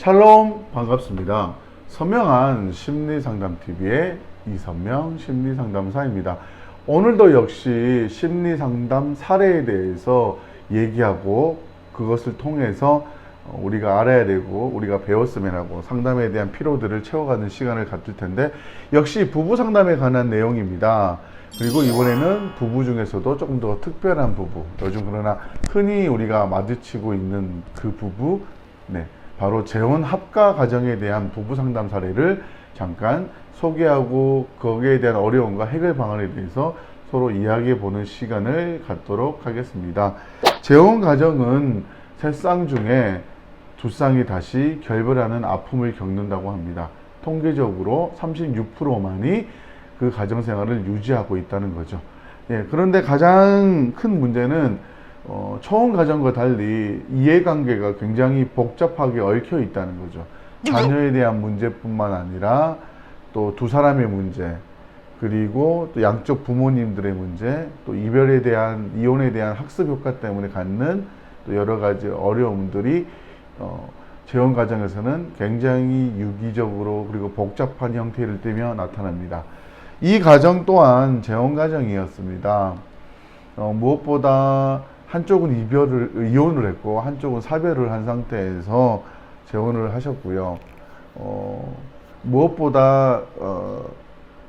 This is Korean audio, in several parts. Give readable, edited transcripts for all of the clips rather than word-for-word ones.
샬롬, 반갑습니다. 선명한 심리상담TV의 이선명 심리상담사입니다. 오늘도 역시 심리상담 사례에 대해서 얘기하고 그것을 통해서 우리가 알아야 되고 우리가 배웠으면 하고 상담에 대한 피로들을 채워가는 시간을 가질 텐데, 역시 부부 상담에 관한 내용입니다. 그리고 이번에는 부부 중에서도 조금 더 특별한 부부, 요즘 그러나 흔히 우리가 마주치고 있는 그 부부, 바로 재혼 합가 가정에 대한 부부 상담 사례를 잠깐 소개하고 거기에 대한 어려움과 해결 방안에 대해서 서로 이야기해 보는 시간을 갖도록 하겠습니다. 재혼 가정은 세 쌍 중에 두 쌍이 다시 결별하는 아픔을 겪는다고 합니다. 통계적으로 36%만이 그 가정 생활을 유지하고 있다는 거죠. 그런데 가장 큰 문제는 처음 가정과 달리 이해관계가 굉장히 복잡하게 얽혀 있다는 거죠. 자녀에 대한 문제뿐만 아니라 또 두 사람의 문제, 그리고 또 양쪽 부모님들의 문제, 또 이별에 대한, 이혼에 대한 학습 효과 때문에 갖는 또 여러 가지 어려움들이 재혼 가정에서는 굉장히 유기적으로 그리고 복잡한 형태를 띠며 나타납니다. 이 가정 또한 재혼 가정이었습니다. 무엇보다 한쪽은 이혼을 했고 한쪽은 사별을 한 상태에서 재혼을 하셨고요. 무엇보다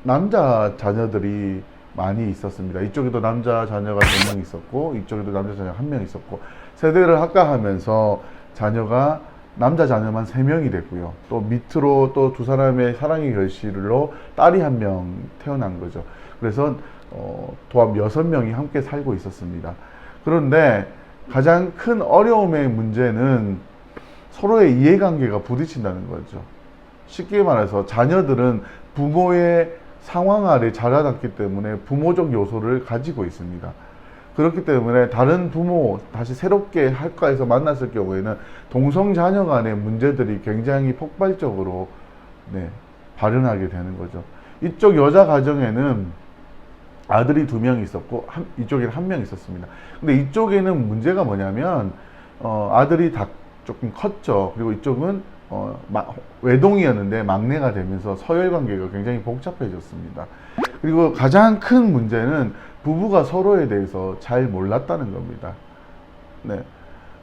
남자 자녀들이 많이 있었습니다. 이쪽에도 남자 자녀가 2명 있었고 이쪽에도 남자 자녀가 1명 있었고, 세대를 합가하면서 자녀가 남자 자녀만 3명이 됐고요. 또 밑으로 또 두 사람의 사랑의 결실로 딸이 1명 태어난 거죠. 그래서 도합 6명이 함께 살고 있었습니다. 그런데 가장 큰 어려움의 문제는 서로의 이해관계가 부딪힌다는 거죠. 쉽게 말해서 자녀들은 부모의 상황 아래 자라났기 때문에 부모적 요소를 가지고 있습니다. 그렇기 때문에 다른 부모, 다시 새롭게 학과에서 만났을 경우에는 동성 자녀 간의 문제들이 굉장히 폭발적으로 발현하게 되는 거죠. 이쪽 여자 가정에는 아들이 2명 있었고 이쪽에는 1명 있었습니다. 근데 이쪽에는 문제가 뭐냐면 아들이 다 조금 컸죠. 그리고 이쪽은 외동이었는데 막내가 되면서 서열 관계가 굉장히 복잡해졌습니다. 그리고 가장 큰 문제는 부부가 서로에 대해서 잘 몰랐다는 겁니다.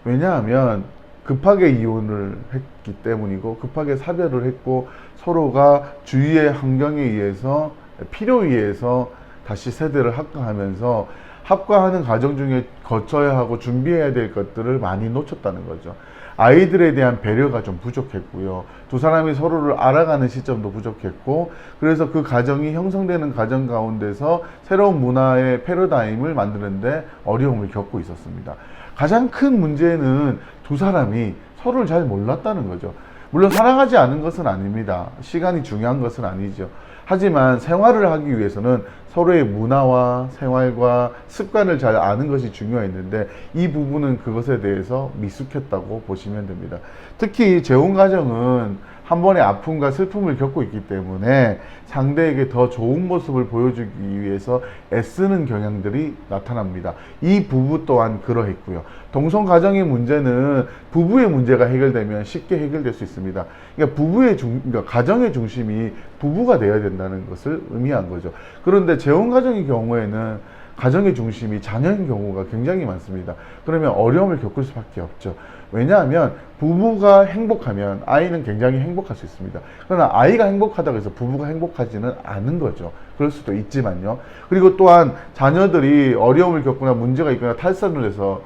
왜냐하면 급하게 이혼을 했기 때문이고 급하게 사별을 했고 서로가 주위의 환경에 의해서 필요에 의해서 다시 세대를 합가하면서 합가하는 과정 중에 거쳐야 하고 준비해야 될 것들을 많이 놓쳤다는 거죠. 아이들에 대한 배려가 좀 부족했고요. 두 사람이 서로를 알아가는 시점도 부족했고, 그래서 그 가정이 형성되는 가정 가운데서 새로운 문화의 패러다임을 만드는데 어려움을 겪고 있었습니다. 가장 큰 문제는 두 사람이 서로를 잘 몰랐다는 거죠. 물론 사랑하지 않은 것은 아닙니다. 시간이 중요한 것은 아니죠. 하지만 생활을 하기 위해서는 서로의 문화와 생활과 습관을 잘 아는 것이 중요했는데 이 부분은 그것에 대해서 미숙했다고 보시면 됩니다. 특히 재혼 가정은 한 번의 아픔과 슬픔을 겪고 있기 때문에 상대에게 더 좋은 모습을 보여주기 위해서 애쓰는 경향들이 나타납니다. 이 부부 또한 그러했고요. 동성 가정의 문제는 부부의 문제가 해결되면 쉽게 해결될 수 있습니다. 그러니까 그러니까 가정의 중심이 부부가 되어야 된다는 것을 의미한 거죠. 그런데 재혼 가정의 경우에는 가정의 중심이 자녀인 경우가 굉장히 많습니다. 그러면 어려움을 겪을 수밖에 없죠. 왜냐하면 부부가 행복하면 아이는 굉장히 행복할 수 있습니다. 그러나 아이가 행복하다고 해서 부부가 행복하지는 않은 거죠. 그럴 수도 있지만요. 그리고 또한 자녀들이 어려움을 겪거나 문제가 있거나 탈선을 해서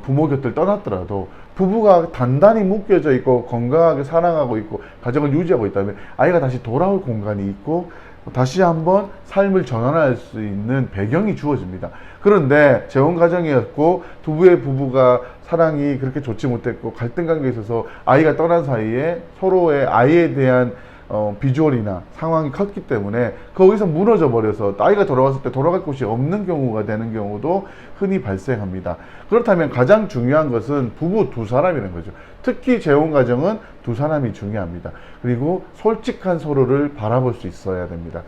부모 곁을 떠났더라도 부부가 단단히 묶여져 있고 건강하게 사랑하고 있고 가정을 유지하고 있다면 아이가 다시 돌아올 공간이 있고 다시 한번 삶을 전환할 수 있는 배경이 주어집니다. 그런데 재혼 가정이었고 부부가 사랑이 그렇게 좋지 못했고 갈등 관계에 있어서 아이가 떠난 사이에 서로의 아이에 대한 비주얼이나 상황이 컸기 때문에 거기서 무너져 버려서 아이가 돌아왔을 때 돌아갈 곳이 없는 경우가 되는 경우도 흔히 발생합니다. 그렇다면 가장 중요한 것은 부부 두 사람이라는 거죠. 특히 재혼 가정은 두 사람이 중요합니다. 그리고 솔직한 서로를 바라볼 수 있어야 됩니다.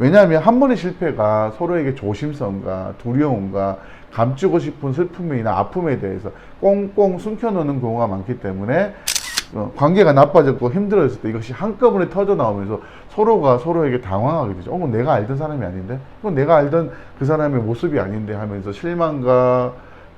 왜냐하면 한 번의 실패가 서로에게 조심성과 두려움과 감추고 싶은 슬픔이나 아픔에 대해서 꽁꽁 숨겨놓는 경우가 많기 때문에 관계가 나빠졌고 힘들어졌을 때 이것이 한꺼번에 터져 나오면서 서로가 서로에게 당황하게 되죠. 내가 알던 사람이 아닌데? 이건 내가 알던 그 사람의 모습이 아닌데 하면서 실망과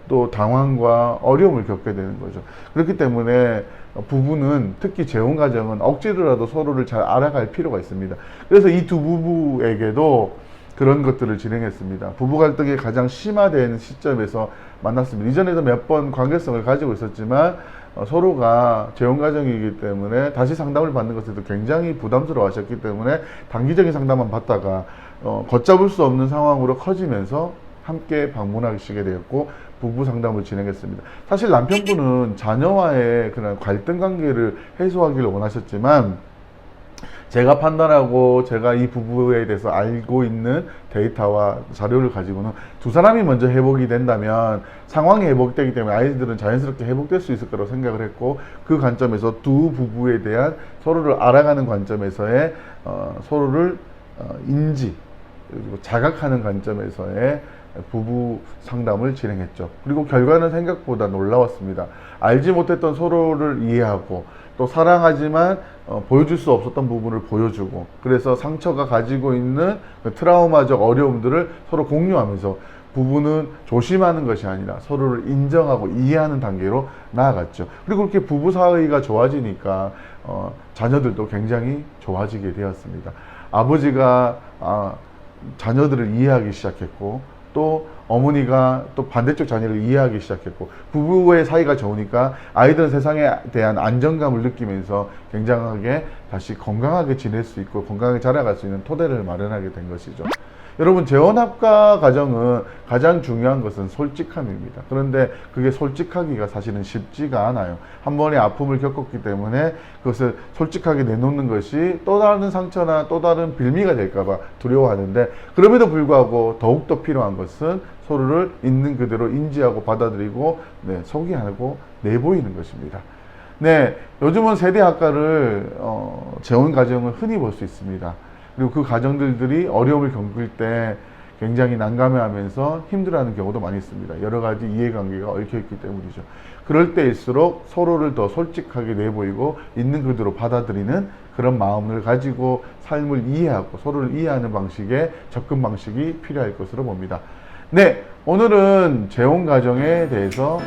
또 당황과 어려움을 겪게 되는 거죠. 그렇기 때문에 부부는, 특히 재혼 가정은 억지로라도 서로를 잘 알아갈 필요가 있습니다. 그래서 이 두 부부에게도 그런 것들을 진행했습니다. 부부 갈등이 가장 심화되는 시점에서 만났습니다. 이전에도 몇 번 관계성을 가지고 있었지만 서로가 재혼 가정이기 때문에 다시 상담을 받는 것에도 굉장히 부담스러워 하셨기 때문에 단기적인 상담만 받다가 걷잡을 수 없는 상황으로 커지면서 함께 방문하시게 되었고 부부 상담을 진행했습니다. 사실 남편분은 자녀와의 그런 갈등 관계를 해소하기를 원하셨지만 제가 판단하고 제가 이 부부에 대해서 알고 있는 데이터와 자료를 가지고는 두 사람이 먼저 회복이 된다면 상황이 회복되기 때문에 아이들은 자연스럽게 회복될 수 있을 거라고 생각을 했고, 그 관점에서 두 부부에 대한 서로를 알아가는 관점에서의 서로를 인지 그리고 자각하는 관점에서의 부부 상담을 진행했죠. 그리고 결과는 생각보다 놀라웠습니다. 알지 못했던 서로를 이해하고 또 사랑하지만 보여줄 수 없었던 부분을 보여주고, 그래서 상처가 가지고 있는 그 트라우마적 어려움들을 서로 공유하면서 부부는 조심하는 것이 아니라 서로를 인정하고 이해하는 단계로 나아갔죠. 그리고 그렇게 부부 사이가 좋아지니까 자녀들도 굉장히 좋아지게 되었습니다. 아버지가 자녀들을 이해하기 시작했고 또 어머니가 또 반대쪽 자녀를 이해하기 시작했고, 부부의 사이가 좋으니까 아이들은 세상에 대한 안정감을 느끼면서 굉장하게 다시 건강하게 지낼 수 있고 건강하게 자라갈 수 있는 토대를 마련하게 된 것이죠. 여러분, 재혼합과 가정은 가장 중요한 것은 솔직함입니다. 그런데 그게 솔직하기가 사실은 쉽지가 않아요. 한 번의 아픔을 겪었기 때문에 그것을 솔직하게 내놓는 것이 또 다른 상처나 또 다른 빌미가 될까봐 두려워하는데, 그럼에도 불구하고 더욱더 필요한 것은 서로를 있는 그대로 인지하고 받아들이고 소개하고 내보이는 것입니다. 요즘은 세대학과를 재혼 가정을 흔히 볼 수 있습니다. 그리고 그 가정들이 어려움을 겪을 때 굉장히 난감해하면서 힘들어하는 경우도 많이 있습니다. 여러 가지 이해관계가 얽혀있기 때문이죠. 그럴 때일수록 서로를 더 솔직하게 내보이고 있는 그대로 받아들이는 그런 마음을 가지고 삶을 이해하고 서로를 이해하는 방식의 접근 방식이 필요할 것으로 봅니다. 오늘은 재혼 가정에 대해서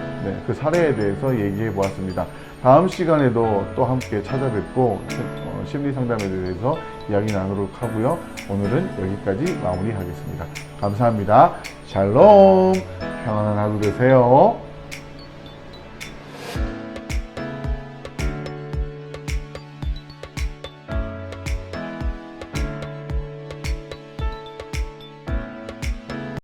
그 사례에 대해서 얘기해 보았습니다. 다음 시간에도 또 함께 찾아뵙고 심리 상담에 대해서 이야기 나누도록 하고요. 오늘은 여기까지 마무리하겠습니다. 감사합니다. 샬롬, 평안한 하루 되세요.